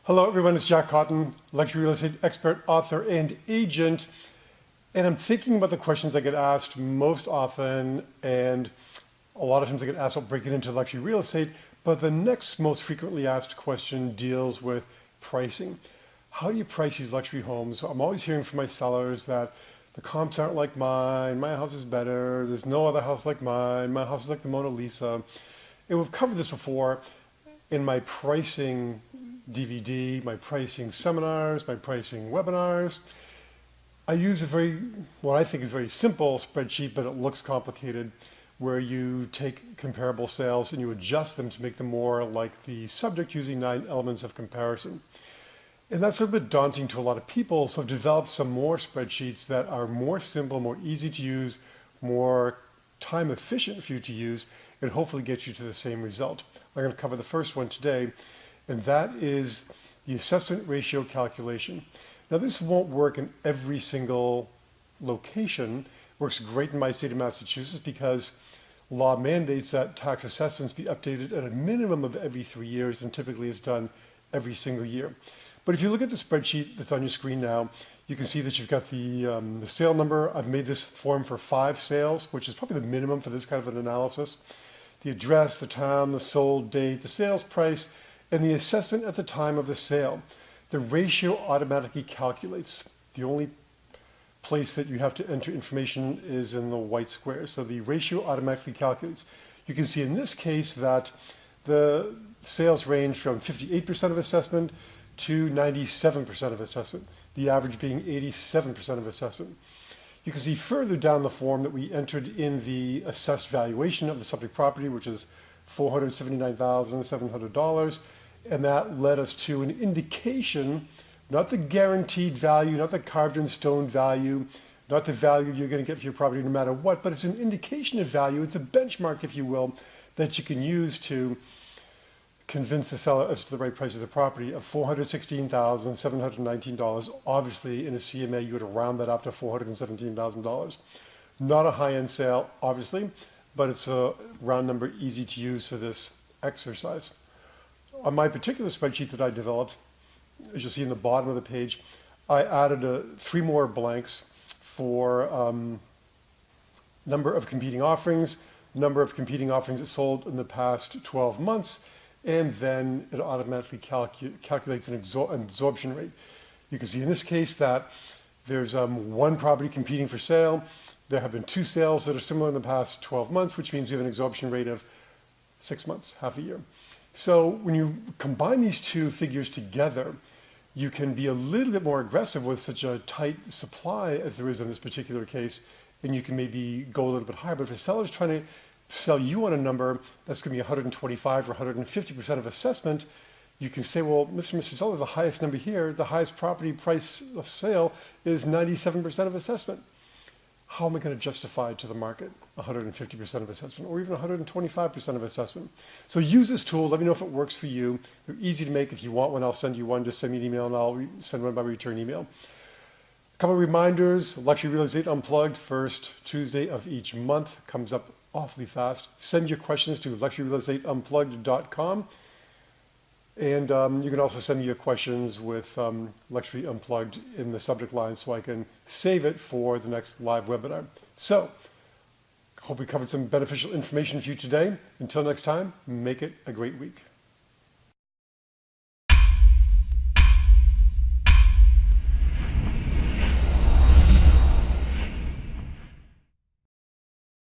Hello everyone, it's Jack Cotton, luxury real estate expert, author, and agent. And I'm thinking about the questions I get asked most often, and a lot of times I get asked about breaking into luxury real estate, but the next most frequently asked question deals with pricing. How do you price these luxury homes? I'm always hearing from my sellers that the comps aren't like mine, my house is better, there's no other house like mine, my house is like the Mona Lisa. And we've covered this before in my pricing DVD, my pricing seminars, my pricing webinars. I use what I think is very simple spreadsheet, but it looks complicated, where you take comparable sales and you adjust them to make them more like the subject using 9 elements of comparison. And that's a bit daunting to a lot of people, so I've developed some more spreadsheets that are more simple, more easy to use, more time efficient for you to use, and hopefully get you to the same result. I'm going to cover the first one today, and that is the assessment ratio calculation. Now this won't work in every single location. It works great in my state of Massachusetts because law mandates that tax assessments be updated at a minimum of every 3 years, and typically it's done every single year. But if you look at the spreadsheet that's on your screen now, you can see that you've got the sale number. I've made this form for 5 sales, which is probably the minimum for this kind of an analysis. The address, the town, the sold date, the sales price, and the assessment at the time of the sale. The ratio automatically calculates. The only place that you have to enter information is in the white square. So the ratio automatically calculates. You can see in this case that the sales range from 58% of assessment to 97% of assessment, the average being 87% of assessment. You can see further down the form that we entered in the assessed valuation of the subject property, which is $479,700, and that led us to an indication, not the guaranteed value, not the carved in stone value, not the value you're going to get for your property no matter what, but it's an indication of value. It's a benchmark, if you will, that you can use to convince the seller as to the right price of the property of $416,719. Obviously, in a CMA, you would round that up to $417,000. Not a high-end sale, obviously, but it's a round number easy to use for this exercise. On my particular spreadsheet that I developed, as you'll see in the bottom of the page, I added 3 more blanks for number of competing offerings that sold in the past 12 months, and then it automatically calculates an absorption rate. You can see in this case that there's 1 property competing for sale. There have been 2 sales that are similar in the past 12 months, which means we have an absorption rate of 6 months, half a year. So when you combine these 2 figures together, you can be a little bit more aggressive with such a tight supply as there is in this particular case, and you can maybe go a little bit higher. But if a seller's trying to sell you on a number that's going to be 125 or 150% of assessment, you can say, well, Mr. and Mrs. Seller, the highest number here, the highest property price of sale is 97% of assessment. How am I going to justify to the market 150% of assessment or even 125% of assessment? So use this tool. Let me know if it works for you. They're easy to make. If you want one, I'll send you one. Just send me an email and I'll send one by return email. A couple of reminders. Luxury Real Estate Unplugged, first Tuesday of each month. Comes up awfully fast. Send your questions to luxuryrealestateunplugged.com. And you can also send me your questions with Luxury Unplugged in the subject line so I can save it for the next live webinar. So, hope we covered some beneficial information for you today. Until next time, make it a great week.